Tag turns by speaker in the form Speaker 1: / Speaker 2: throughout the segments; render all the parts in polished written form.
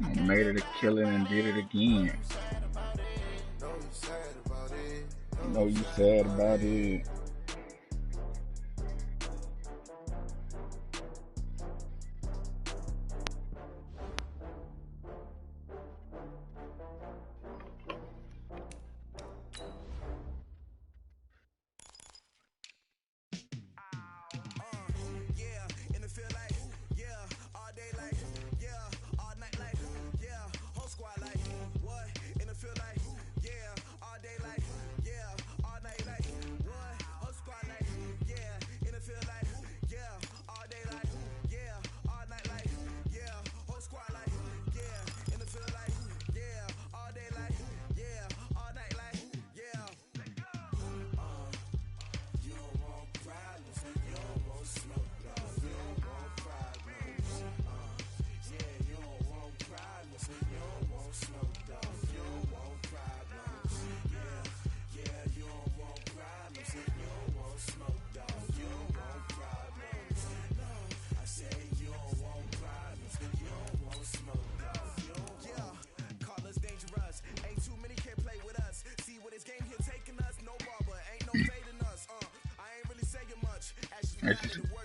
Speaker 1: Made it a killing and did it again. Know you sad about it.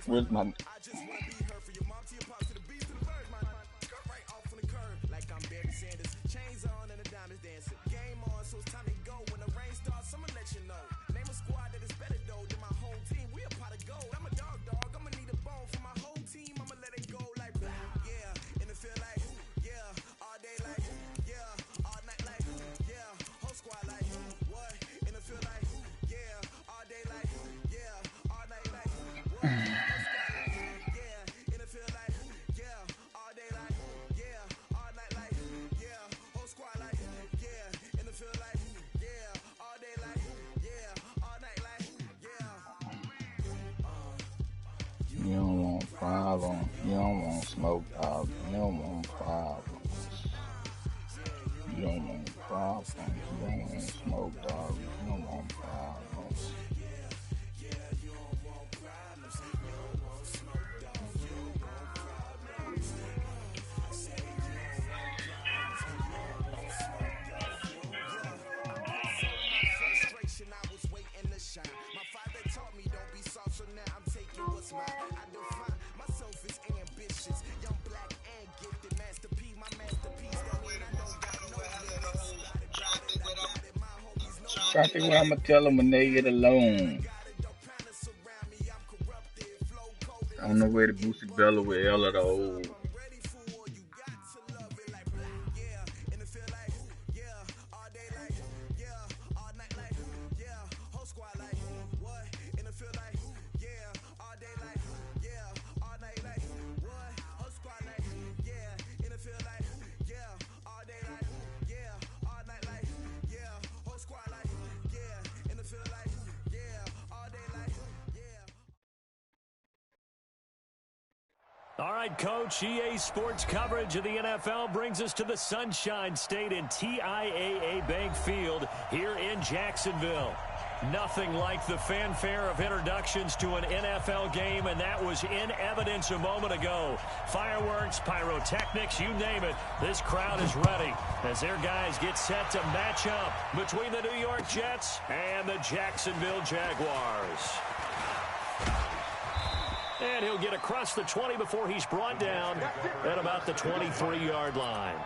Speaker 1: Where's my... You don't want problems. You don't want smoke, dog. You don't want problems. You don't want problems. You don't want smoke, dog. You don't want problems. I think what I'm gonna tell them when they get alone. I don't know where the Boosie Bella with Ella the old.
Speaker 2: All right, Coach, EA Sports coverage of the NFL brings us to the Sunshine State in TIAA Bank Field here in Jacksonville. Nothing like the fanfare of introductions to an NFL game, and that was in evidence a moment ago. Fireworks, pyrotechnics, you name it, this crowd is ready as their guys get set to match up between the New York Jets and the Jacksonville Jaguars. And he'll get across the 20 before he's brought down at about the 23-yard line.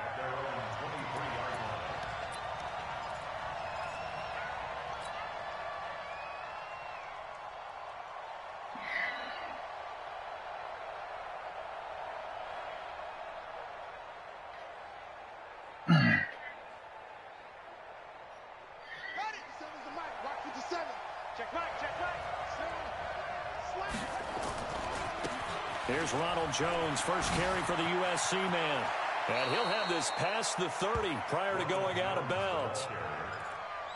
Speaker 2: Here's Ronald Jones, first carry for the USC man. And he'll have this past the 30 prior to going out of bounds.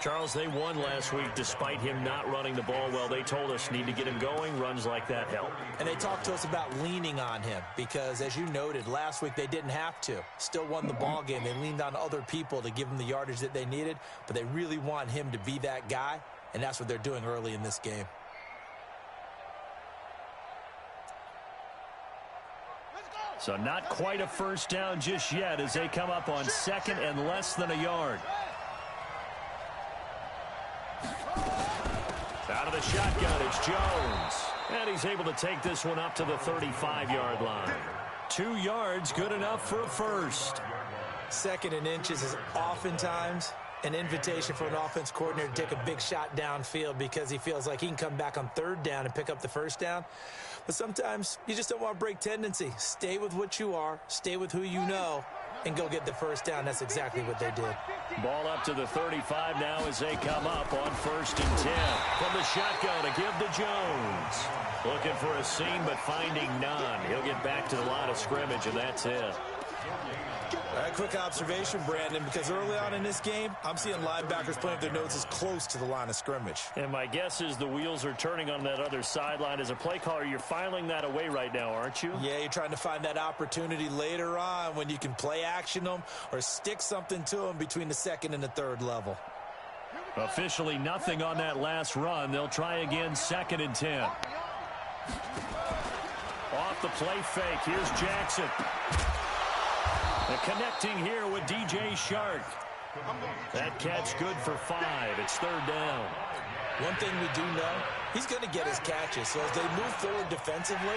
Speaker 2: Charles, they won last week despite him not running the ball well. They told us need to get him going. Runs like that help.
Speaker 3: And they talked to us about leaning on him because, as you noted, last week they didn't have to. Still won the ball game. They leaned on other people to give them the yardage that they needed, but they really want him to be that guy, and that's what they're doing early in this game.
Speaker 2: So not quite a first down just yet as they come up on second and less than a yard. Out of the shotgun, it's Jones. And he's able to take this one up to the 35-yard line. 2 yards, good enough for a first.
Speaker 3: Second and inches is oftentimes an invitation for an offense coordinator to take a big shot downfield because he feels like he can come back on third down and pick up the first down. But sometimes you just don't want to break tendency. Stay with what you are, stay with who you know, and go get the first down. That's exactly what they did.
Speaker 2: Ball up to the 35 now as they come up on 1st and 10. From the shotgun to give to Jones. Looking for a seam but finding none. He'll get back to the line of scrimmage, and that's it.
Speaker 3: All right, quick observation, Brandon, because early on in this game, I'm seeing linebackers playing with their noses close to the line of scrimmage.
Speaker 2: And my guess is the wheels are turning on that other sideline. As a play caller, you're filing that away right now, aren't you?
Speaker 3: Yeah, you're trying to find that opportunity later on when you can play action them or stick something to them between the second and the third level.
Speaker 2: Officially nothing on that last run. They'll try again 2nd and 10. Off the play fake. Here's Jackson. The connecting here with DJ Shark. That catch good for 5. It's 3rd down.
Speaker 3: One thing we do know, he's going to get his catches. So as they move forward defensively,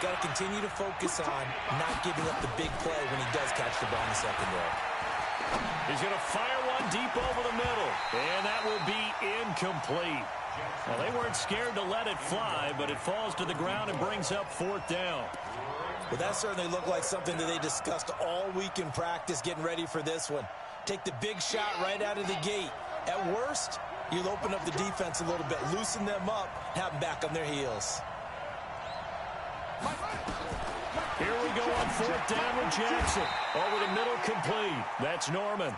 Speaker 3: got to continue to focus on not giving up the big play when he does catch the ball in the secondary.
Speaker 2: He's going to fire one deep over the middle. And that will be incomplete. Well, they weren't scared to let it fly, but it falls to the ground and brings up 4th down.
Speaker 3: Well, that certainly looked like something that they discussed all week in practice getting ready for this one. Take the big shot right out of the gate. At worst, you'll open up the defense a little bit, loosen them up, have them back on their heels.
Speaker 2: Here we go on 4th down with Jackson. Over the middle, complete. That's Norman.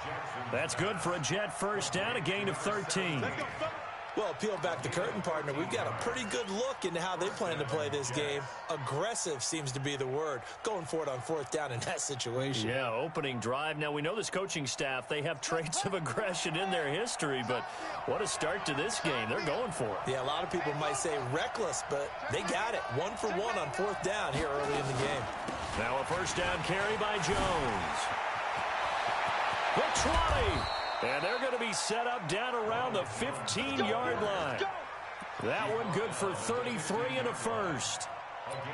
Speaker 2: That's good for a Jet first down, a gain of 13.
Speaker 3: Well, peel back the curtain, partner. We've got a pretty good look into how they plan to play this game. Aggressive seems to be the word. Going for it on 4th down in that situation.
Speaker 2: Yeah, opening drive. Now, we know this coaching staff, they have traits of aggression in their history, but what a start to this game. They're going for it.
Speaker 3: Yeah, a lot of people might say reckless, but they got it. 1 for 1 on 4th down here early in the game.
Speaker 2: Now a first down carry by Jones. The 20. And they're going to be set up down around the 15-yard line. That one good for 33 and a first.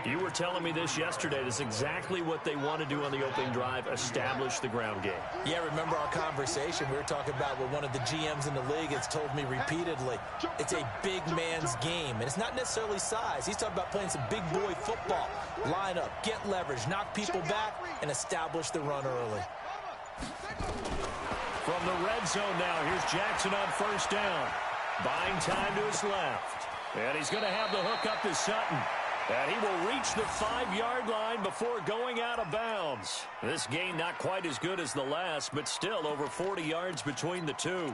Speaker 2: You were telling me this yesterday. This is exactly what they want to do on the opening drive, establish the ground game.
Speaker 3: Yeah, remember our conversation we were talking about with one of the GMs in the league has told me repeatedly. It's a big man's game, and it's not necessarily size. He's talking about playing some big boy football. Line up, get leverage, knock people back, and establish the run early.
Speaker 2: From the red zone now, here's Jackson on first down. Buying time to his left. And he's going to have the hook up to Sutton. And he will reach the 5-yard line before going out of bounds. This gain not quite as good as the last, but still over 40 yards between the two.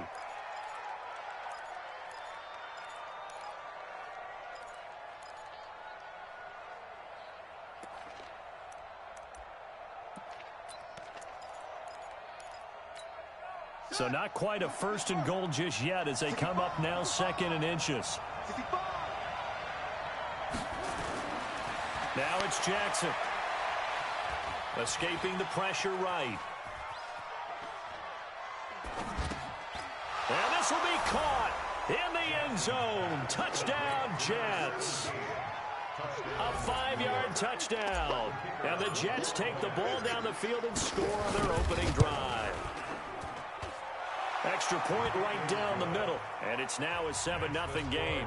Speaker 2: So not quite a 1st and goal just yet as they come up now 2nd and inches. Now it's Jackson. Escaping the pressure right. And this will be caught in the end zone. Touchdown, Jets. A 5-yard touchdown. And the Jets take the ball down the field and score on their opening drive. Extra point right down the middle. And it's now a 7-0 game.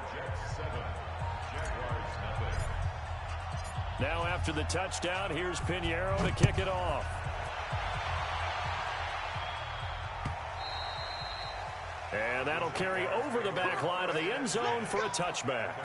Speaker 2: Now after the touchdown, here's Pinheiro to kick it off. And that'll carry over the back line of the end zone for a touchback.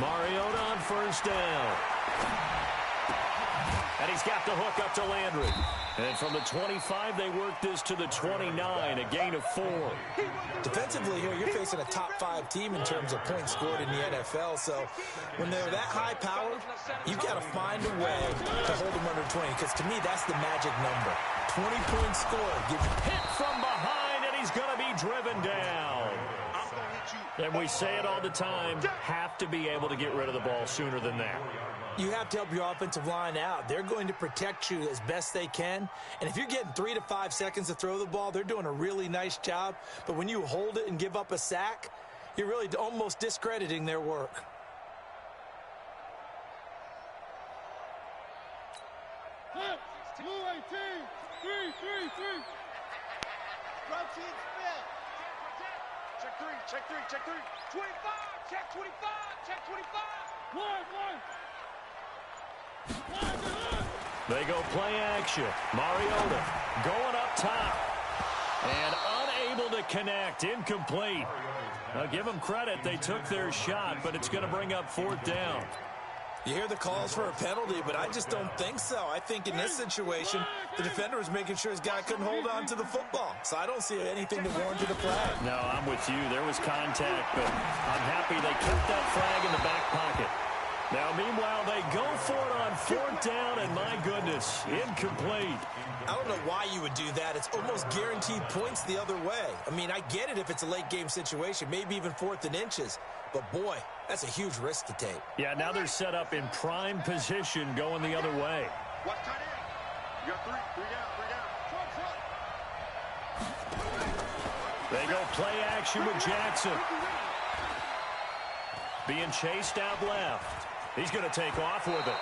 Speaker 2: Mariota on first down. And he's got the hook up to Landry. And from the 25, they work this to the 29, a gain of 4.
Speaker 3: Defensively here, you're facing a top 5 team in terms of points scored in the NFL. So when they're that high powered, you've got to find a way to hold them under 20. Because to me, that's the magic number. 20 points scored.
Speaker 2: Hit from behind, and he's going to be driven down. And we say it all the time, have to be able to get rid of the ball sooner than that.
Speaker 3: You have to help your offensive line out. They're going to protect you as best they can. And if you're getting 3 to 5 seconds to throw the ball, they're doing a really nice job. But when you hold it and give up a sack, you're really almost discrediting their work.
Speaker 4: Blue 18, 3. Check 3. 25, check 25, check 25. One.
Speaker 2: They go play action. Mariota going up top. And unable to connect. Incomplete. Now give them credit. They took their shot, but it's going to bring up 4th down.
Speaker 3: You hear the calls for a penalty, but I just don't think so. I think in this situation, the defender was making sure his guy couldn't hold on to the football. So I don't see anything to warrant a flag.
Speaker 2: No, I'm with you. There was contact, but I'm happy they kept that flag in the back pocket. Now, meanwhile, they go for it on 4th down, and my goodness, incomplete.
Speaker 3: I don't know why you would do that. It's almost guaranteed points the other way. I mean, I get it if it's a late-game situation, maybe even 4th and inches. But, boy, that's a huge risk to take.
Speaker 2: Yeah, now they're set up in prime position going the other way.
Speaker 4: Watch tight end. You got 3 down.
Speaker 2: They go play action with Jackson. Being chased out left. He's going to take off with it.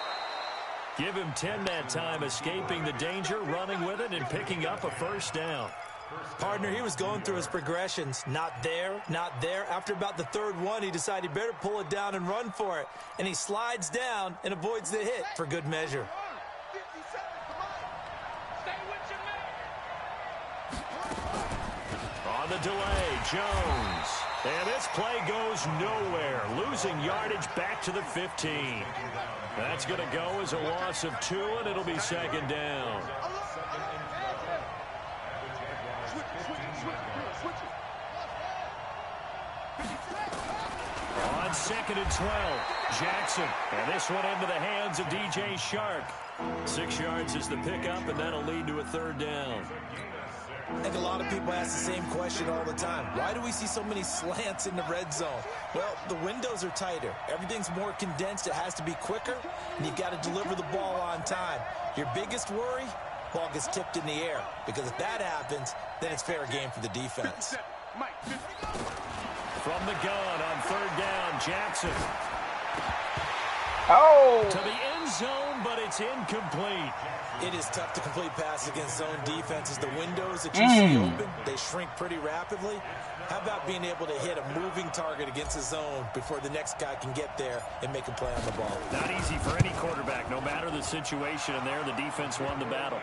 Speaker 2: Give him 10 that time, escaping the danger, running with it, and picking up a 1st down.
Speaker 3: Partner, he was going through his progressions. Not there, not there. After about the 3rd one, he decided he better pull it down and run for it. And he slides down and avoids the hit for good measure.
Speaker 2: On the delay, Jones. And this play goes nowhere. Losing yardage back to the 15. That's going to go as a loss of 2, and it'll be 2nd down. On 2nd and 12, Jackson. And this one into the hands of DJ Shark. 6 yards is the pickup, and that'll lead to a 3rd down.
Speaker 3: I think a lot of people ask the same question all the time. Why do we see so many slants in the red zone? Well, the windows are tighter. Everything's more condensed. It has to be quicker, and you've got to deliver the ball on time. Your biggest worry, ball gets tipped in the air, because if that happens, then it's fair game for the defense.
Speaker 2: From the gun on 3rd down, Jackson.
Speaker 1: Oh!
Speaker 2: To the end zone, but it's incomplete.
Speaker 3: It is tough to complete passes against zone defenses. The windows that you see open, they shrink pretty rapidly. How about being able to hit a moving target against a zone before the next guy can get there and make a play on the ball?
Speaker 2: Not easy for any quarterback, no matter the situation, and there the defense won the battle.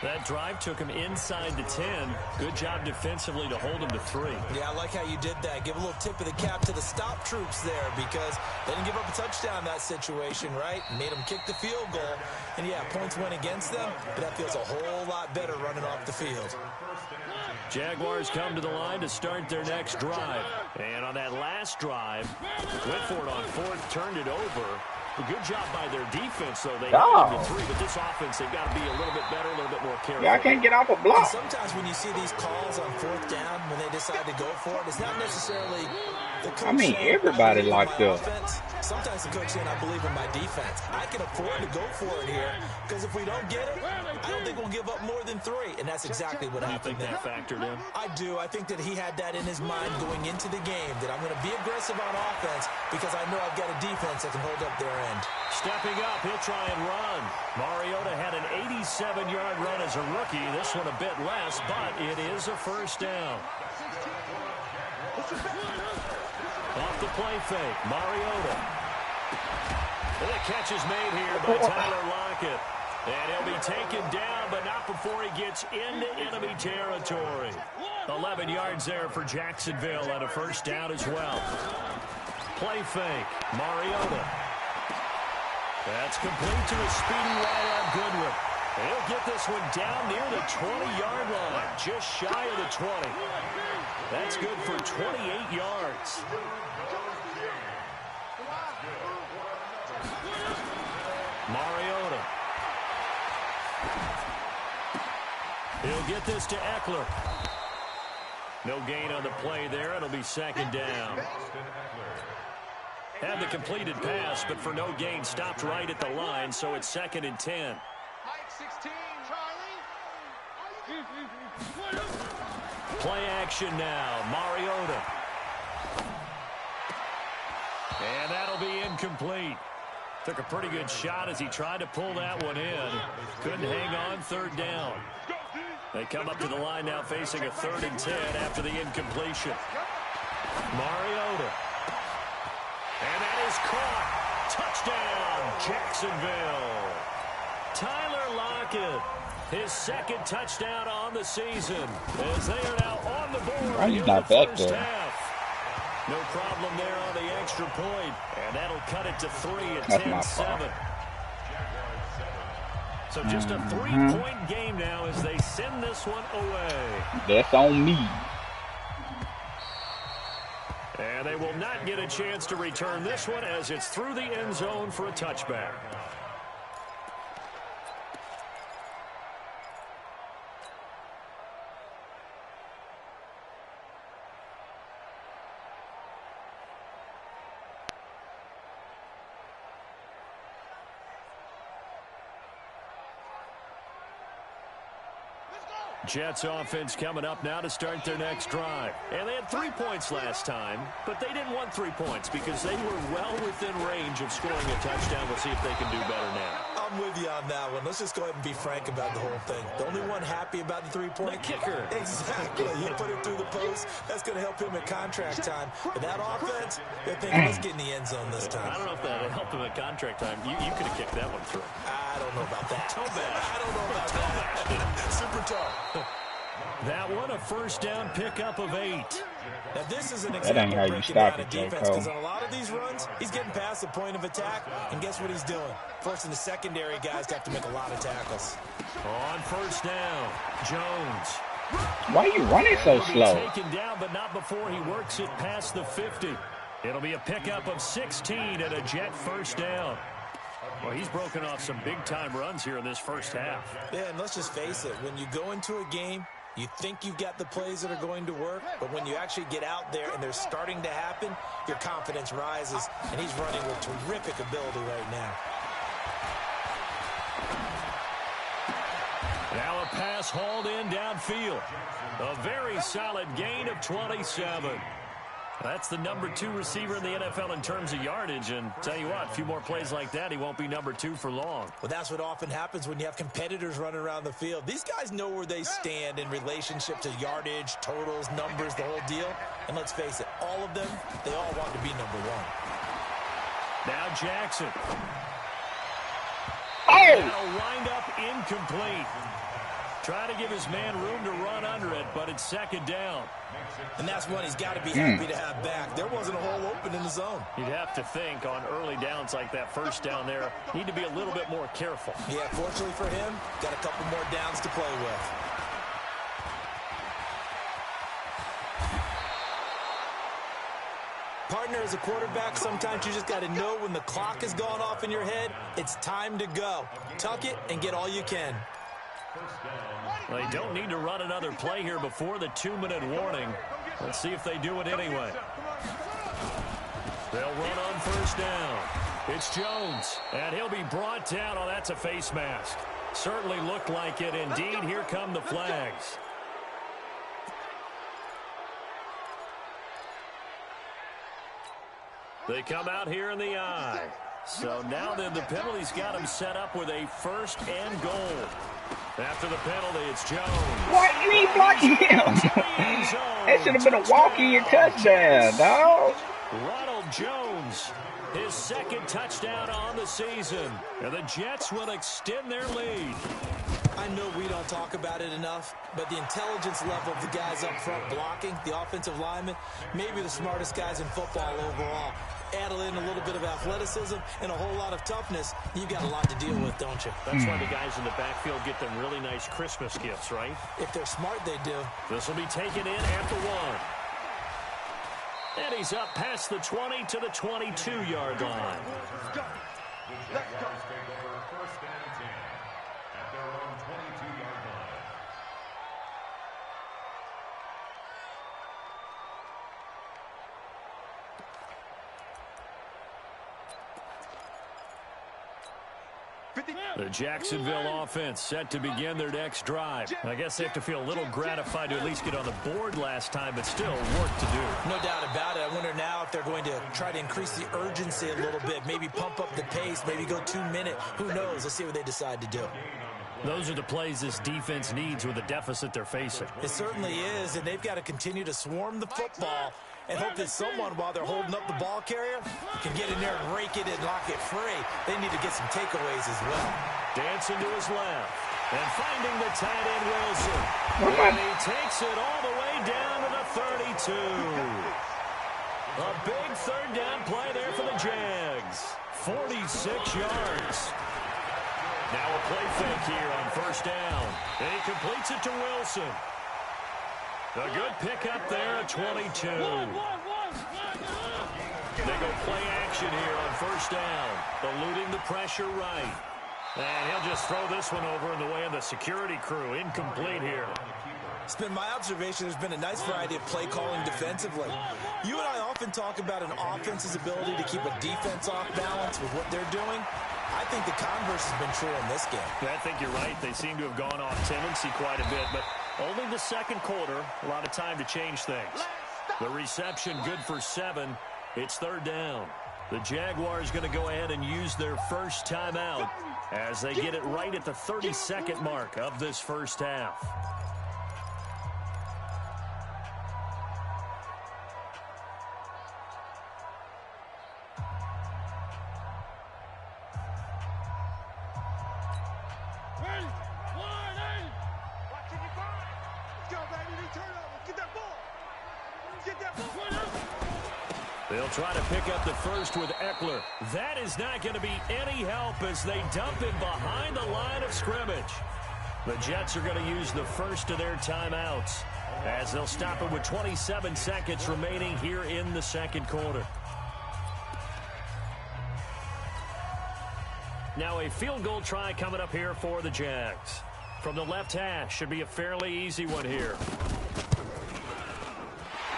Speaker 2: That drive took him inside the 10. Good job defensively to hold him to 3.
Speaker 3: Yeah, I like how you did that. Give a little tip of the cap to the stop troops there, because they didn't give up a touchdown in that situation, right? Made them kick the field goal. And, yeah, points went against them, but that feels a whole lot better running off the field.
Speaker 2: Jaguars come to the line to start their next drive. And on that last drive, Whitford on 4th turned it over. A good job by their defense, though. They held them to 3, but this offense, they've got to be a little bit better, a little bit more careful.
Speaker 1: Yeah, I can't get off a block.
Speaker 3: Sometimes when you see these calls on 4th down, when they decide to go for it, it's not necessarily the coach.
Speaker 1: I mean, everybody locked up.
Speaker 3: Sometimes the coach saying, I believe in my defense. I can afford to go for it here, because if we don't get it, I don't think we'll give up more than 3. And that's exactly what happened there.
Speaker 2: You think that factored in?
Speaker 3: I do. I think that he had that in his mind going into the game, that I'm going to be aggressive on offense because I know I've got a defense that can hold up their end.
Speaker 2: Stepping up, he'll try and run. Mariota had an 87-yard run as a rookie. This one a bit less, but it is a 1st down. Off the play fake, Mariota. And the catch is made here by Tyler Lockett. And he'll be taken down, but not before he gets into enemy territory. 11 yards there for Jacksonville and a first down as well. Play fake. Mariota. That's complete to a speedy wide-out Goodwin. He'll get this one down near the 20-yard line, just shy of the 20. That's good for 28 yards. Mariota. He'll get this to Eckler. No gain on the play there. It'll be second down. Had the completed pass, but for no gain, stopped right at the line, so it's 2nd and 10. Play action now. Mariota. And that'll be incomplete. Took a pretty good shot as he tried to pull that one in. Couldn't hang on, 3rd down. They come up to the line now facing a 3rd and 10 after the incompletion. Mariota. And that is caught. Touchdown, Jacksonville. Tyler Lockett, his 2nd touchdown on the season, as they are now on the board in the first half. No problem there on the extra point, and that'll cut it to 3 at 10-7. So just a 3-point game now as they send this one away.
Speaker 1: That's on me.
Speaker 2: And they will not get a chance to return this one as it's through the end zone for a touchback. Jets offense coming up now to start their next drive. And they had 3 points last time, but they didn't want 3 points because they were well within range of scoring a touchdown. We'll see if they can do better now.
Speaker 3: I'm with you on that one. Let's just go ahead and be frank about the whole thing. The only one happy about the 3-point
Speaker 2: kicker.
Speaker 3: Exactly. You put it through the post. That's going to help him at contract time. But that offense, they're thinking, let's get in the end zone this time.
Speaker 2: I don't know if that helped him at contract time. You could have kicked that one through.
Speaker 3: I don't know about that.
Speaker 2: Toe bash.
Speaker 3: I don't know about that. Super tough.
Speaker 2: That one, a first down pickup of 8.
Speaker 3: Now, this is an
Speaker 1: That
Speaker 3: example
Speaker 1: ain't how
Speaker 3: of
Speaker 1: you
Speaker 3: breaking
Speaker 1: stop
Speaker 3: down a
Speaker 1: it,
Speaker 3: defense, because
Speaker 1: J.
Speaker 3: on a lot of these runs, he's getting past the point of attack, and guess what he's doing? Forcing the secondary guys to have to make a lot of tackles.
Speaker 2: On first down, Jones.
Speaker 1: Why are you running so slow?
Speaker 2: Taken down, but not before he works it past the 50. It'll be a pickup of 16 and a Jet first down. Well, he's broken off some big-time runs here in this first half.
Speaker 3: Yeah, and let's just face it. When you go into a game, you think you've got the plays that are going to work, but when you actually get out there and they're starting to happen, your confidence rises, and he's running with terrific ability right now.
Speaker 2: Now a pass hauled in downfield. A very solid gain of 27. That's the number 2 receiver in the NFL in terms of yardage, and tell you what, a few more plays like that, he won't be number 2 for long.
Speaker 3: Well, that's what often happens when you have competitors running around the field. These guys know where they stand in relationship to yardage, totals, numbers, the whole deal. And let's face it, all of them, they all want to be number 1.
Speaker 2: Now Jackson.
Speaker 1: Oh!
Speaker 2: That'll wind up incomplete. Trying to give his man room to run under it, but it's second down.
Speaker 3: And that's one he's got to be happy to have back. There wasn't a hole open in the zone.
Speaker 2: You'd have to think on early downs like that first down there, need to be a little bit more careful.
Speaker 3: Yeah, fortunately for him, got a couple more downs to play with. Partner, as a quarterback, sometimes you just got to know when the clock has gone off in your head, it's time to go. Tuck it and get all you can.
Speaker 2: They don't need to run another play here before the 2-minute warning. Let's see if they do it anyway. They'll run on first down. It's Jones, and he'll be brought down. Oh, that's a face mask. Certainly looked like it. Indeed, here come the flags. They come out here in the eye. So now then the penalty's got him set up with a first and goal. After the penalty, it's Jones.
Speaker 1: What? You ain't blocking him. That should have been a walk-in touchdown, dog.
Speaker 2: Ronald Jones his second touchdown on the season. And the Jets will extend their lead.
Speaker 3: I know we don't talk about it enough, but the intelligence level of the guys up front blocking, the offensive linemen, maybe the smartest guys in football overall. Add in a little bit of athleticism and a whole lot of toughness, you've got a lot to deal with, don't you?
Speaker 2: That's why the guys in the backfield get them really nice Christmas gifts, right?
Speaker 3: If they're smart, they do.
Speaker 2: This will be taken in at the 1. And he's up past the 20 to the 22-yard line.
Speaker 4: Let's go. Let's go.
Speaker 2: The Jacksonville offense set to begin their next drive. I guess they have to feel a little gratified to at least get on the board last time, but still work to do.
Speaker 3: No doubt about it. I wonder now if they're going to try to increase the urgency a little bit, maybe pump up the pace, maybe go 2 minute. Who knows? Let's see what they decide to do.
Speaker 2: Those are the plays this defense needs with the deficit they're facing.
Speaker 3: It certainly is, and they've got to continue to swarm the football and hope that someone, while they're holding up the ball carrier, can get in there and rake it and lock it free. They need to get some takeaways as well.
Speaker 2: Dancing to his left and finding the tight end Wilson. And he takes it all the way down to the 32. A big third down play there for the Jags. 46 yards. Now a play fake here on first down. And he completes it to Wilson. A good pickup there at 22. They go play action here on first down. Eluding the pressure right. And he'll just throw this one over in the way of the security crew. Incomplete here.
Speaker 3: It's been my observation there's been a nice variety of play calling defensively. You and I often talk about an offense's ability to keep a defense off balance with what they're doing. I think the converse has been true in this game.
Speaker 2: I think you're right. They seem to have gone off tendency quite a bit, but only the second quarter. A lot of time to change things. The reception good for 7. It's third down. The Jaguars going to go ahead and use their first timeout as they get it right at the 32nd mark of this first half. They'll try to pick up the first with Eckler. That is not going to be any help as they dump him behind the line of scrimmage. The Jets are going to use the first of their timeouts as they'll stop it with 27 seconds remaining here in the second quarter. Now a field goal try coming up here for the Jags. From the left hash, should be a fairly easy one here.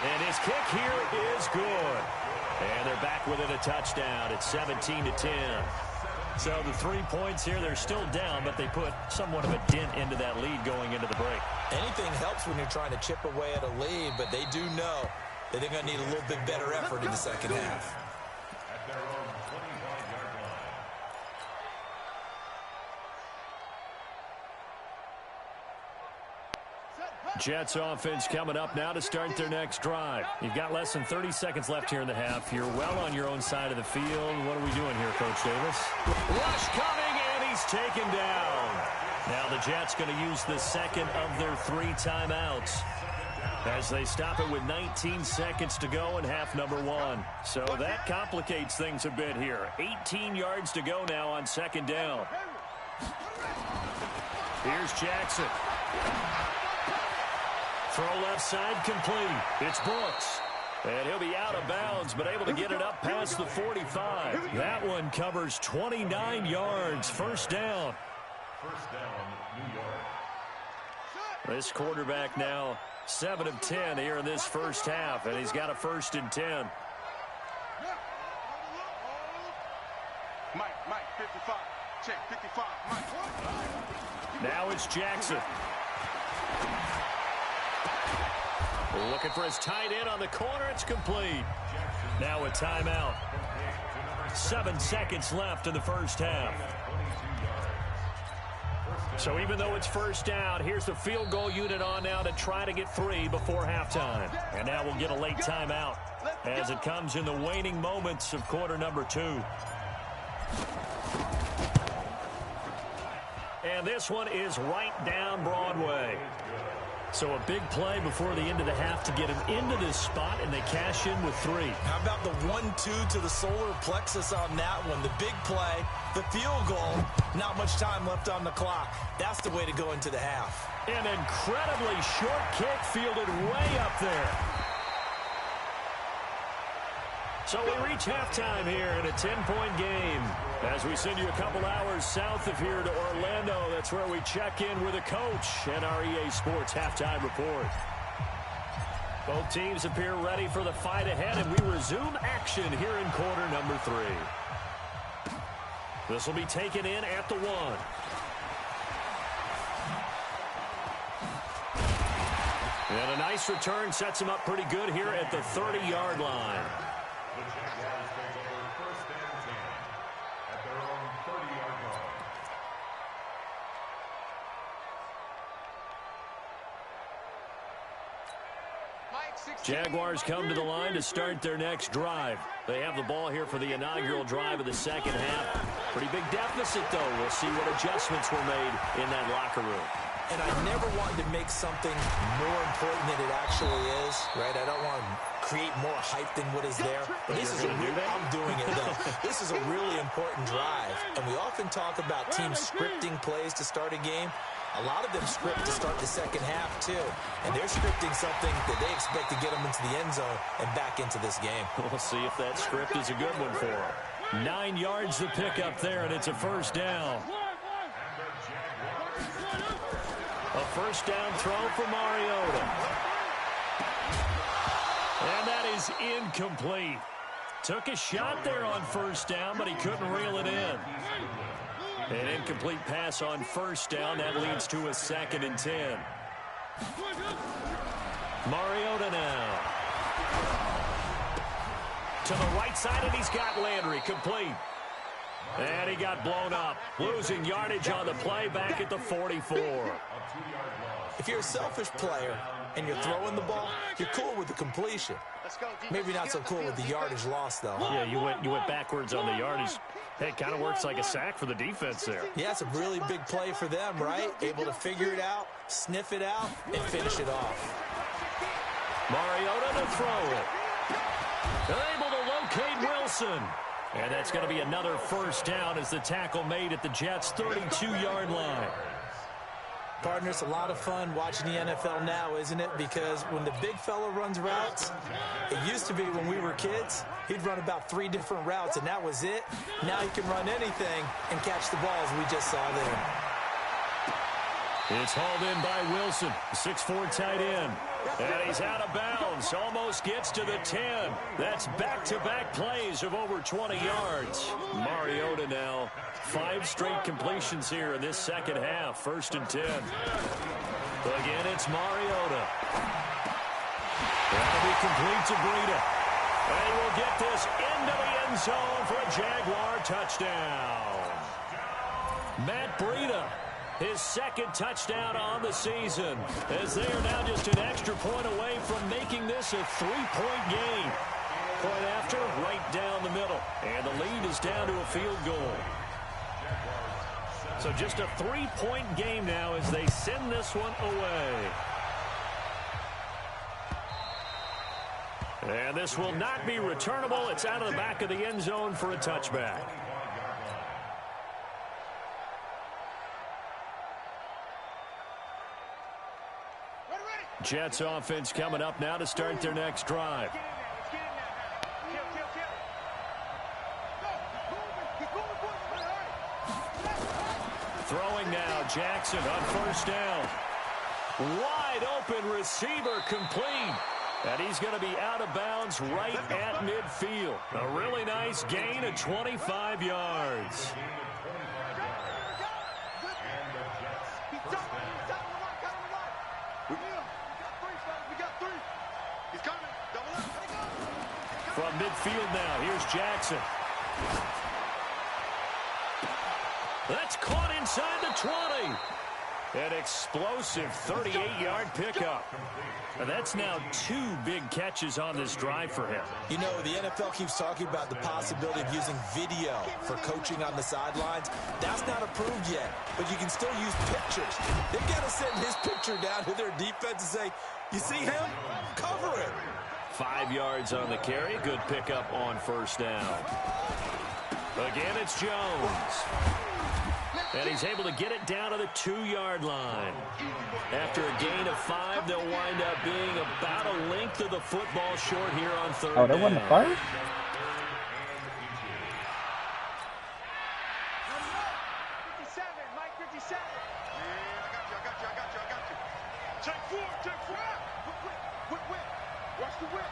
Speaker 2: And his kick here is good. And they're back within a touchdown. It's 17-10. So the 3 points here, they're still down, but they put somewhat of a dent into that lead going into the break.
Speaker 3: Anything helps when you're trying to chip away at a lead, but they do know that they're going to need a little bit better effort in the second half.
Speaker 2: Jets offense coming up now to start their next drive. You've got less than 30 seconds left here in the half. You're well on your own side of the field. What are we doing here, Coach Davis? Rush coming, and he's taken down. Now the Jets going to use the second of their 3 timeouts as they stop it with 19 seconds to go in half number 1. So that complicates things a bit here. 18 yards to go now on second down. Here's Jackson. Throw left side complete. It's Brooks. And he'll be out of bounds, but able to get it up past the 45. That one covers 29 yards. First down.
Speaker 5: First down, New York.
Speaker 2: This quarterback now 7 of 10 here in this first half, and he's got a 1st and 10.
Speaker 4: Mike, 55. Check, 55. Mike.
Speaker 2: Now it's Jackson. Looking for his tight end on the corner. It's complete. Now a timeout. 7 seconds left in the first half. So even though it's first down, here's the field goal unit on now to try to get 3 before halftime. And now we'll get a late timeout. as it comes in the waning moments of quarter number 2. And this one is right down Broadway. So a big play before the end of the half to get him into this spot, and they cash in with 3.
Speaker 3: How about the 1-2 to the solar plexus on that one? The big play, the field goal, not much time left on the clock. That's the way to go into the half.
Speaker 2: An incredibly short kick fielded way up there. So we reach halftime here in a 10-point game. As we send you a couple hours south of here to Orlando, that's where we check in with a coach and our EA Sports halftime report. Both teams appear ready for the fight ahead, and we resume action here in quarter number 3. This will be taken in at the 1. And a nice return sets him up pretty good here at the 30-yard line.
Speaker 5: The Jaguars take over first and 10 at their own 30-yard line.
Speaker 2: Jaguars come to the line to start their next drive. They have the ball here for the inaugural drive of the second half. Pretty big deficit, though. We'll see what adjustments were made in that locker room.
Speaker 3: And I never wanted to make something more important than it actually is, right? I don't want to create more hype than what is there. But this is I'm doing it, though. This is a really important drive. And we often talk about teams scripting plays to start a game. A lot of them script to start the second half, too. And they're scripting something that they expect to get them into the end zone and back into this game.
Speaker 2: We'll see if that script is a good one for them. 9 yards to pick up there, and it's a first down. A first down throw for Mariota. And that is incomplete. Took a shot there on first down, but he couldn't reel it in. An incomplete pass on first down. That leads to a 2nd and 10. Mariota now. To the right side, and he's got Landry complete. And he got blown up. Losing yardage on the play back at the 44.
Speaker 3: If you're a selfish player and you're throwing the ball, you're cool with the completion. Maybe not so cool with the yardage loss, though.
Speaker 2: Yeah, you went backwards on the yardage. Hey, it kind of works like a sack for the defense there.
Speaker 3: Yeah, it's a really big play for them, right? Able to figure it out, sniff it out, and finish it off.
Speaker 2: Mariota to throw it. They're able to locate Wilson. And that's going to be another first down as the tackle made at the Jets' 32-yard line.
Speaker 3: Partner, it's a lot of fun watching the NFL now, isn't it? Because when the big fella runs routes, it used to be when we were kids, he'd run about 3 different routes, and that was it. Now he can run anything and catch the balls we just saw there.
Speaker 2: It's hauled in by Wilson, 6'4" tight end. And he's out of bounds, almost gets to the 10. That's back-to-back plays of over 20 yards. Mariota now, 5 straight completions here in this second half, 1st and 10. Again, it's Mariota. That'll be complete to Breida. And he will get this into the end zone for a Jaguar touchdown. Matt Breida. His 2nd touchdown on the season, as they are now just an extra point away from making this a 3-point game. Point after, right down the middle. And the lead is down to a field goal. So just a 3-point game now as they send this one away. And this will not be returnable. It's out of the back of the end zone for a touchback. Jets offense coming up now to start their next drive. Throwing now, Jackson on first down. Wide open receiver complete. And he's going to be out of bounds right at midfield. A really nice gain of 25 yards. From midfield now, here's Jackson. That's caught inside the 20. An explosive 38-yard pickup. And that's now 2 big catches on this drive for him.
Speaker 3: You know, the NFL keeps talking about the possibility of using video for coaching on the sidelines. That's not approved yet, but you can still use pictures. They've got to send his picture down to their defense and say, you see him? Cover it.
Speaker 2: 5 yards on the carry. Good pickup on first down. Again, it's Jones. And he's able to get it down to the 2-yard line. After a gain of 5, they'll wind up being about a length of the football short here on third down.
Speaker 1: Oh, that wasn't a first?
Speaker 4: 57, Mike 57. Yeah, I got you. Take 4. Whip. Watch the whip.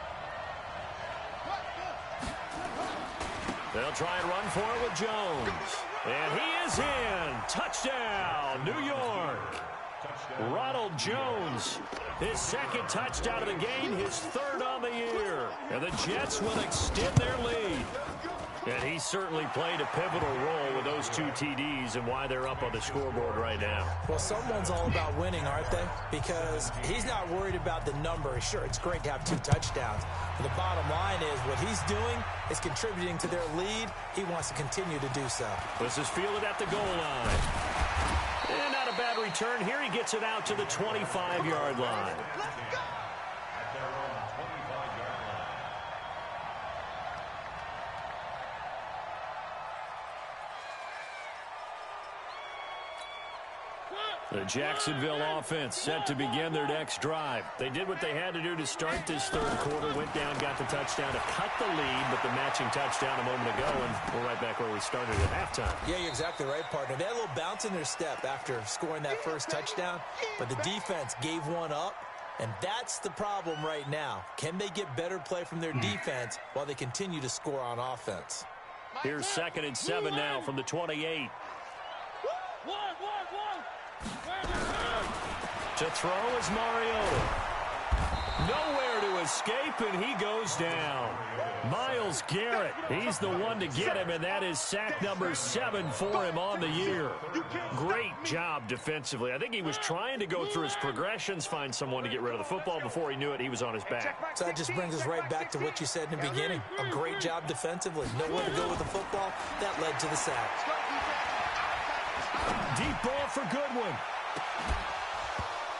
Speaker 2: They'll try and run for it with Jones. And he is in. Touchdown, New York. Ronald Jones, his second touchdown of the game, his third on the year. And the Jets will extend their lead. And he certainly played a pivotal role with those 2 TDs and why they're up on the scoreboard right now.
Speaker 3: Well, someone's all about winning, aren't they? Because he's not worried about the number. Sure, it's great to have 2 touchdowns. But the bottom line is what he's doing is contributing to their lead. He wants to continue to do so.
Speaker 2: This is fielded at the goal line. And not a bad return here. He gets it out to the 25-yard line. The Jacksonville offense set to begin their next drive. They did what they had to do to start this third quarter, went down, got the touchdown to cut the lead, but the matching touchdown a moment ago, and we're right back where we started at halftime.
Speaker 3: Yeah, you're exactly right, partner. They had a little bounce in their step after scoring that first touchdown, but the defense gave one up, and that's the problem right now. Can they get better play from their defense while they continue to score on offense?
Speaker 2: Here's 2nd and 7 now from the 28. To throw is Mariota. Nowhere to escape, and he goes down. Myles Garrett, he's the one to get him, and that is sack number 7 for him on the year. Great job defensively. I think he was trying to go through his progressions, find someone to get rid of the football. Before he knew it, he was on his back.
Speaker 3: So that just brings us right back to what you said in the beginning. A great job defensively. Nowhere to go with the football. That led to the sack.
Speaker 2: Deep ball for Goodwin.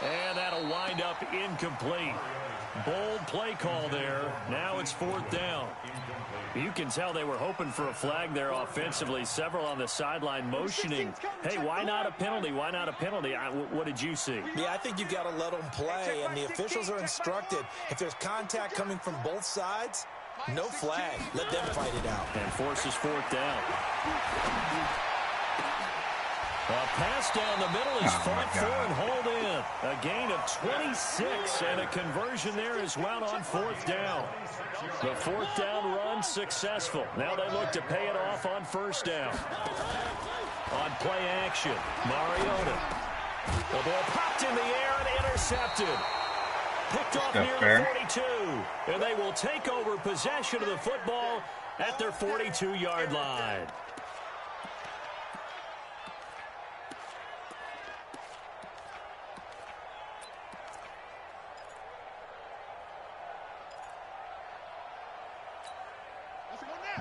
Speaker 2: And that'll wind up incomplete. Bold play call there. Now it's 4th down. You can tell they were hoping for a flag there offensively. Several on the sideline motioning. Hey, why not a penalty? Why not a penalty? What did you see?
Speaker 3: Yeah, I think you've got to let them play, and the officials are instructed. If there's contact coming from both sides, no flag. Let them fight it out.
Speaker 2: And forces 4th down. A pass down the middle is fought for and hauled in. A gain of 26 and a conversion there as well on 4th down. The 4th down run successful. Now they look to pay it off on 1st down. On play action, Mariota. The ball popped in the air and intercepted. Picked off near the 42. And they will take over possession of the football at their 42-yard line.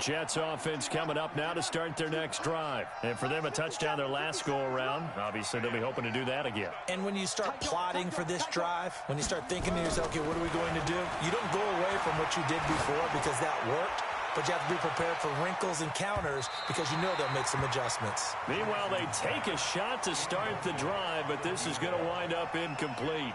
Speaker 2: Jets offense coming up now to start their next drive. And for them, a touchdown their last go-around. Obviously, they'll be hoping to do that again.
Speaker 3: And when you start plotting for this drive, when you start thinking to yourself, okay, what are we going to do? You don't go away from what you did before because that worked. But you have to be prepared for wrinkles and counters because you know they'll make some adjustments.
Speaker 2: Meanwhile, they take a shot to start the drive, but this is going to wind up incomplete.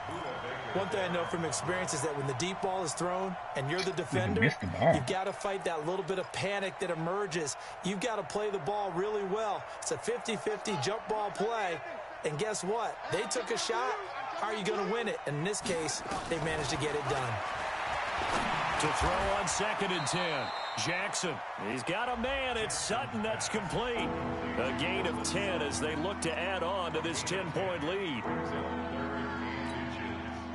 Speaker 3: One thing I know from experience is that when the deep ball is thrown and you're the defender, you've got to fight that little bit of panic that emerges. You've got to play the ball really well. It's a 50-50 jump ball play. And guess what? They took a shot. How are you going to win it? And in this case, they managed to get it done.
Speaker 2: To throw on 2nd and 10. Jackson, he's got a man. It's Sutton that's complete. A gain of 10 as they look to add on to this 10-point lead.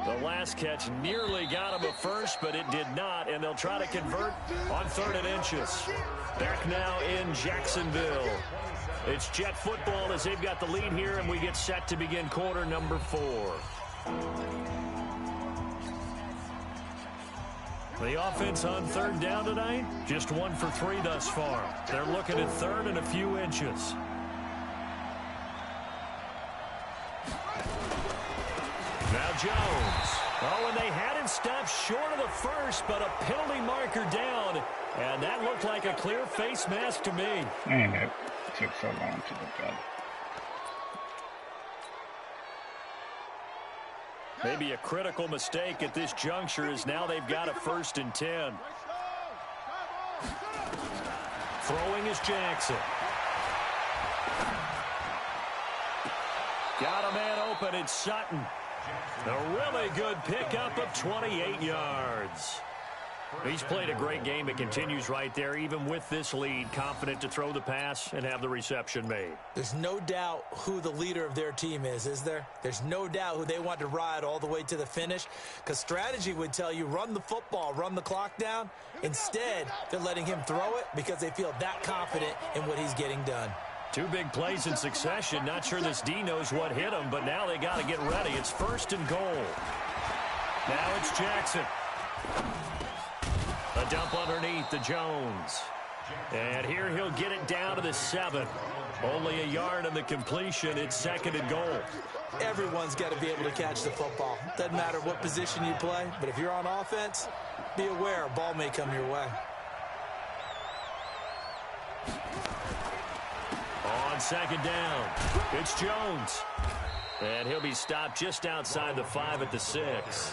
Speaker 2: The last catch nearly got him a first, but it did not, and they'll try to convert on 3rd and inches. Back now in Jacksonville. It's Jet football as they've got the lead here, and we get set to begin quarter number 4. The offense on third down tonight, just 1 for 3 thus far. They're looking at third and a few inches. Now Jones. Oh, and they had him stopped short of the first, but a penalty marker down. And that looked like a clear face mask to me.
Speaker 1: Man, that took so long to look up.
Speaker 2: Maybe a critical mistake at this juncture is now they've got a 1st and 10. Throwing is Jackson. Got a man open, it's Sutton. A really good pickup of 28 yards. He's played a great game. It continues right there, even with this lead, confident to throw the pass and have the reception made.
Speaker 3: There's no doubt who the leader of their team is there? There's no doubt who they want to ride all the way to the finish, because strategy would tell you run the football, run the clock down. Instead, they're letting him throw it because they feel that confident in what he's getting done.
Speaker 2: 2 big plays in succession. Not sure this D knows what hit him, but now they got to get ready. It's 1st and goal. Now it's Jackson. A dump underneath to Jones. And here he'll get it down to the 7. Only a yard on the completion. It's 2nd and goal.
Speaker 3: Everyone's got to be able to catch the football. Doesn't matter what position you play, but if you're on offense, be aware a ball may come your way.
Speaker 2: On 2nd down, it's Jones. And he'll be stopped just outside the 5 at the 6.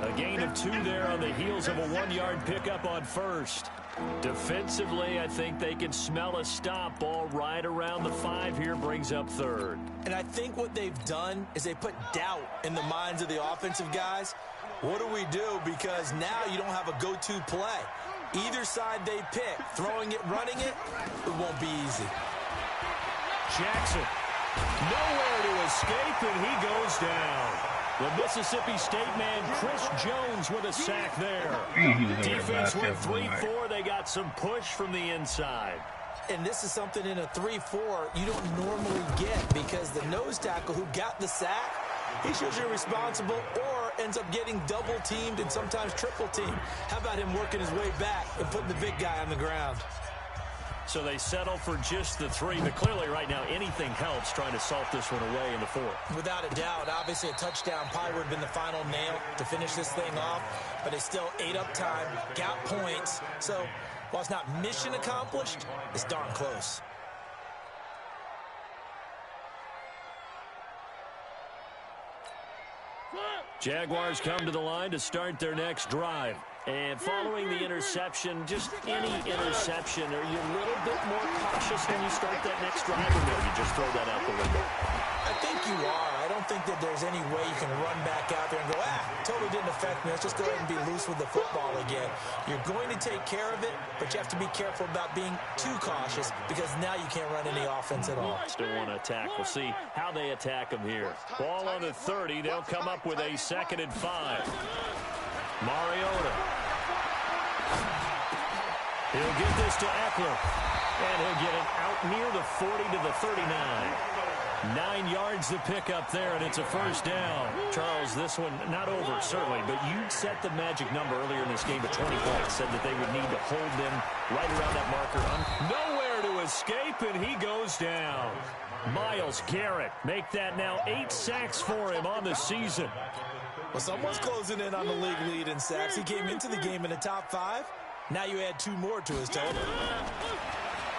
Speaker 2: A gain of 2 there on the heels of a 1-yard pickup on 1st. Defensively, I think they can smell a stop. Ball right around the 5 here, brings up 3rd.
Speaker 3: And I think what they've done is they put doubt in the minds of the offensive guys. What do we do? Because now you don't have a go-to play. Either side they pick, throwing it, running it, it won't be easy.
Speaker 2: Jackson, nowhere to escape, and he goes down. The Mississippi State man, Chris Jones, with a sack there. Defense went 3-4. They got some push from the inside.
Speaker 3: And this is something in a 3-4 you don't normally get, because the nose tackle who got the sack, he's usually responsible or ends up getting double-teamed and sometimes triple-teamed. How about him working his way back and putting the big guy on the ground?
Speaker 2: So they settle for just the 3, but clearly right now anything helps trying to salt this one away in the 4th.
Speaker 3: Without a doubt, obviously a touchdown probably would have been the final nail to finish this thing off, but they still ate up time, got points. So while it's not mission accomplished, it's darn close.
Speaker 2: Jaguars come to the line to start their next drive. And following the interception, just any interception, are you a little bit more cautious when you start that next drive, or no, you just throw that out the window?
Speaker 3: I think you are. I don't think that there's any way you can run back out there and go, totally didn't affect me. Let's just go ahead and be loose with the football again. You're going to take care of it, but you have to be careful about being too cautious, because now you can't run any offense at all.
Speaker 2: Still want to attack. We'll see how they attack them here. Ball on the 30. They'll come up with a 2nd and 5. Mariota. He'll get this to Eckler. And he'll get it out near the 40 to the 39. 9 yards to pick up there, and it's a 1st down. Charles, this one not over, certainly, but you set the magic number earlier in this game at 20 points, said that they would need to hold them right around that marker. Nowhere to escape, and he goes down. Myles Garrett, make that now 8 sacks for him on the season.
Speaker 3: Well, someone's closing in on the league lead in sacks. He came into the game in the top 5. Now you add 2 more to his total.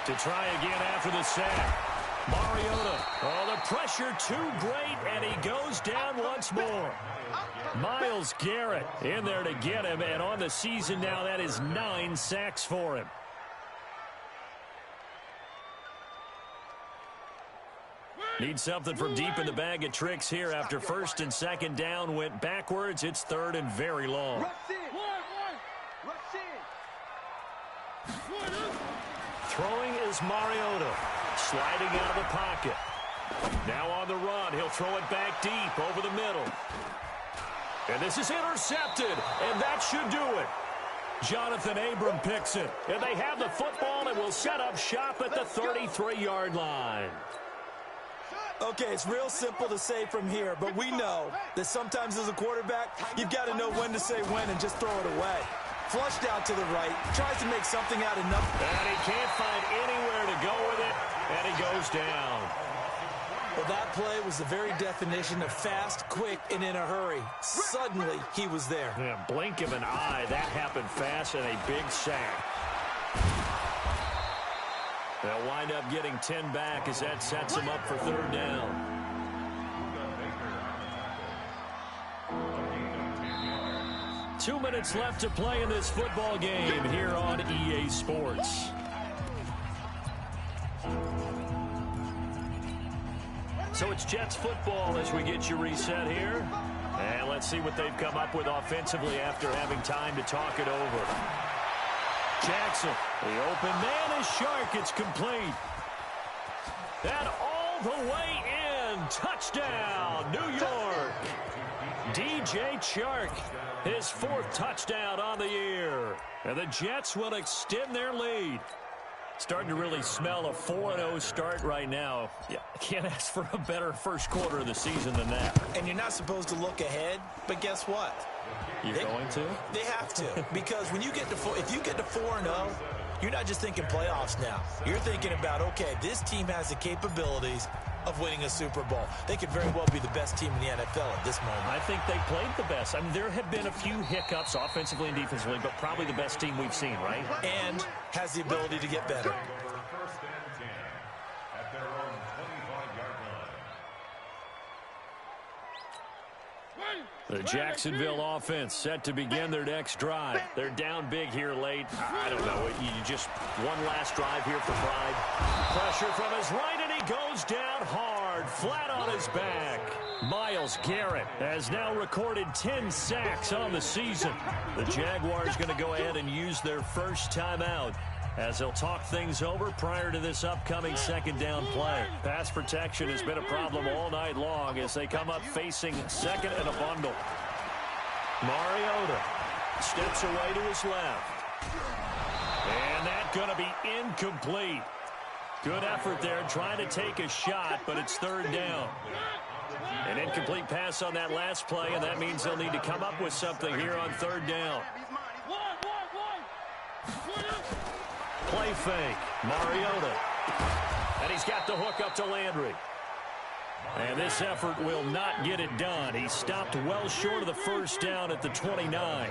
Speaker 2: To try again after the sack. Mariota. Oh, the pressure too great, and he goes down once more. Myles Garrett in there to get him, and on the season now, that is 9 sacks for him. Need something from deep in the bag of tricks here after 1st and 2nd down went backwards. It's 3rd and very long. Throwing is Mariota. Sliding out of the pocket. Now on the run. He'll throw it back deep over the middle. And this is intercepted. And that should do it. Jonathan Abram picks it. And they have the football and will set up shop at the 33-yard line.
Speaker 3: Okay, it's real simple to say from here, but we know that sometimes as a quarterback, you've got to know when to say when and just throw it away. Flushed out to the right, tries to make something out of nothing.
Speaker 2: And he can't find anywhere to go with it, and he goes down.
Speaker 3: Well, that play was the very definition of fast, quick, and in a hurry. Suddenly, he was there.
Speaker 2: Yeah, blink of an eye, that happened fast, and a big sack. They'll wind up getting 10 back as that sets them up for third down. Two minutes left to play in this football game here on EA Sports. So it's Jets football as we get you reset here. And let's see what they've come up with offensively after having time to talk it over. Jackson, the open man is Shark. It's complete. And all the way in. Touchdown, New York. DJ Chark, his 4th touchdown on the year. And the Jets will extend their lead. Starting to really smell a 4-0 start right now. Yeah, can't ask for a better first quarter of the season than that.
Speaker 3: And you're not supposed to look ahead, but guess what?
Speaker 2: You're going to?
Speaker 3: They have to, because when you get to if you get to 4-0, you're not just thinking playoffs now. You're thinking about, okay, this team has the capabilities of winning a Super Bowl. They could very well be the best team in the NFL at this moment.
Speaker 2: I think they played the best. I mean, there have been a few hiccups offensively and defensively, but probably the best team we've seen, right?
Speaker 3: And has the ability to get better.
Speaker 5: First and 10 at their own 25-yard line.
Speaker 2: The Jacksonville offense set to begin their next drive. They're down big here late. I don't know. You just one last drive here for pride. Pressure from his right, and he goes down hard, flat on his back. Myles Garrett has now recorded 10 sacks on the season. The Jaguars going to go ahead and use their first timeout as they'll talk things over prior to this upcoming second down play. Pass protection has been a problem all night long as they come up facing second and a bundle. Mariota steps away to his left. And that's going to be incomplete. Good effort there trying to take a shot, but it's third down. An incomplete pass on that last play, and that means they'll need to come up with something here on third down. Play fake. Mariota. And he's got the hook up to Landry. And this effort will not get it done. He stopped well short of the first down at the 29.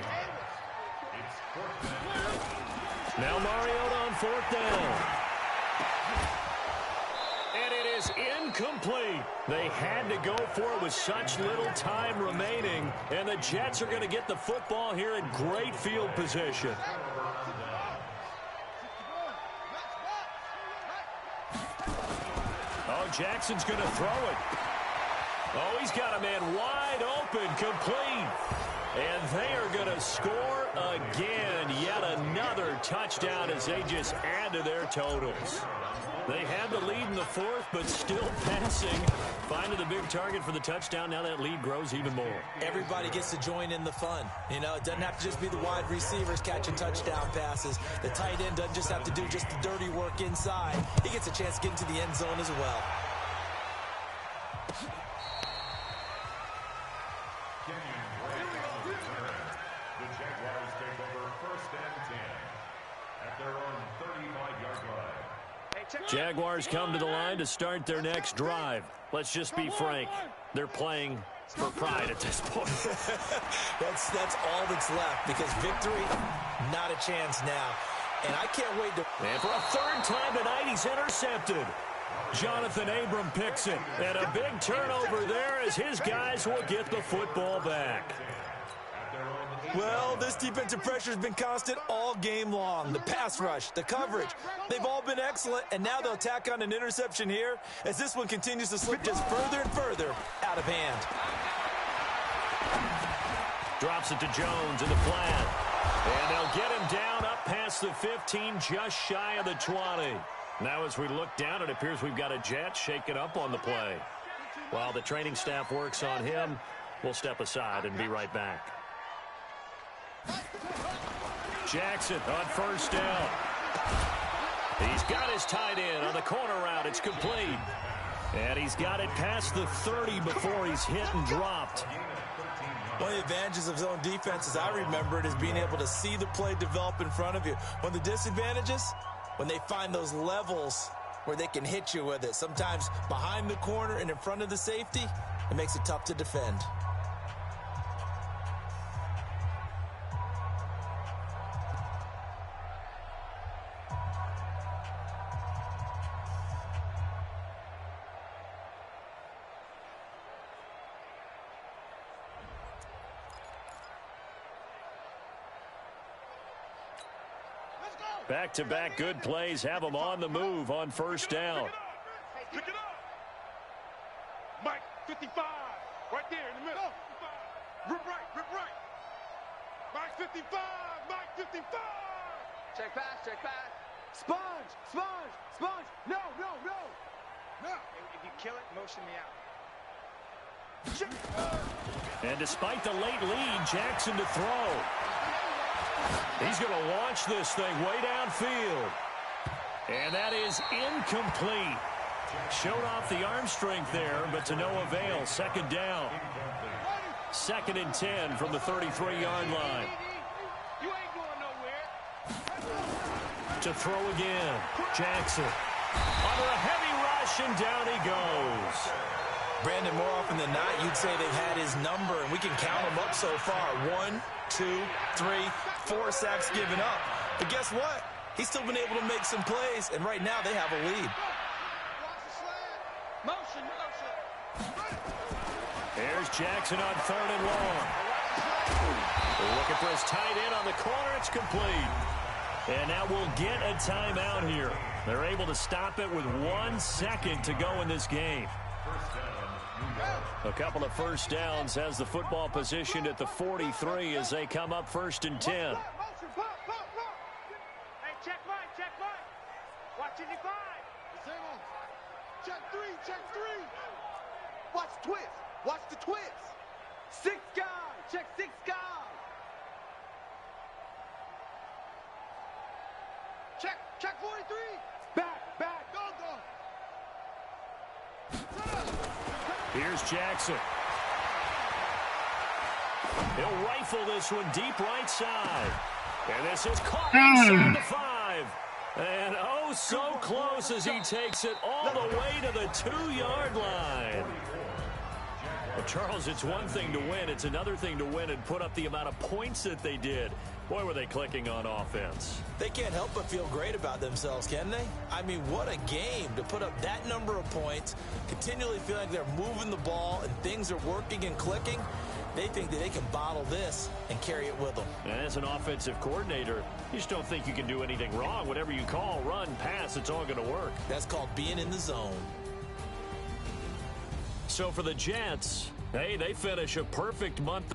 Speaker 2: Now Mariota on fourth down. And it is incomplete. They had to go for it with such little time remaining. And the Jets are going to get the football here in great field position. Oh, Jackson's going to throw it. Oh, he's got a man wide open, complete. And they are going to score again. Yet another touchdown as they just add to their totals. They had the lead in the fourth, but still passing. Finding the big target for the touchdown. Now that lead grows even more.
Speaker 3: Everybody gets to join in the fun. You know, it doesn't have to just be the wide receivers catching touchdown passes. The tight end doesn't just have to do just the dirty work inside. He gets a chance to get into the end zone as well.
Speaker 5: The Jaguars take over first and 10 at their own 35-yard line.
Speaker 2: Jaguars come to the line to start their next drive. Let's just be frank. They're playing for pride at this point.
Speaker 3: That's all that's left, because victory, not a chance now. And I can't wait to...
Speaker 2: And for a third time tonight, he's intercepted. Jonathan Abram picks it. And a big turnover there as his guys will get the football back.
Speaker 3: Well, this defensive pressure has been constant all game long. The pass rush, the coverage, they've all been excellent, and now they'll tack on an interception here as this one continues to slip just further and further out of hand.
Speaker 2: Drops it to Jones in the flat. And they'll get him down up past the 15, just shy of the 20. Now as we look down, it appears we've got a Jet shaking up on the play. While the training staff works on him, we'll step aside and be right back. Jackson on first down. He's got his tight end on the corner route. It's complete. And he's got it past the 30 before he's hit and dropped.
Speaker 3: One of the advantages of zone defense, as I remember it, is being able to see the play develop in front of you. One of the disadvantages, when they find those levels where they can hit you with it. Sometimes behind the corner and in front of the safety, it makes it tough to defend.
Speaker 2: Back-to-back good plays have them on the move on first down.
Speaker 4: Pick it up. Mike, 55. Right there in the middle. Rip right, rip right. Mike, 55. Mike, 55.
Speaker 6: Check pass, check pass. Sponge, sponge, sponge. No, no, no. No.
Speaker 4: If you kill it, motion me out.
Speaker 2: And despite the late lead, Jackson to throw. He's going to launch this thing way downfield. And that is incomplete. Showed off the arm strength there, but to no avail. Second down. 2nd and 10 from the 33-yard line.
Speaker 4: You ain't going nowhere.
Speaker 2: To throw again. Jackson. Under a heavy rush, and down he goes.
Speaker 3: Brandon, more often than not, you'd say they've had his number, and we can count them up so far. 1, 2, 3, 4 sacks given up. But guess what? He's still been able to make some plays, and right now they have a lead.
Speaker 4: Motion, motion.
Speaker 2: Here's Jackson on 3rd and long. Looking for his tight end on the corner. It's complete. And now we'll get a timeout here. They're able to stop it with 1 second to go in this game. A couple of first downs has the football positioned at the 43 as they come up 1st and 10.
Speaker 4: Hey, check line, check line. Watch it, 5. Check 3, check 3.
Speaker 6: Watch the twist. Watch the twist. 6 guys. Check 6 guys. Check 43. Back, go.
Speaker 2: Here's Jackson. He'll rifle this one deep right side. And this is caught inside the 5. And oh, so close as he takes it all the way to the 2-yard line. Well, Charles, it's one thing to win. It's another thing to win and put up the amount of points that they did. Boy, were they clicking on offense.
Speaker 3: They can't help but feel great about themselves, can they? I mean, what a game to put up that number of points, continually feel like they're moving the ball and things are working and clicking. They think that they can bottle this and carry it with them.
Speaker 2: And as an offensive coordinator, you just don't think you can do anything wrong. Whatever you call, run, pass, it's all going to work.
Speaker 3: That's called being in the zone.
Speaker 2: So for the Jets, hey, they finish a perfect month.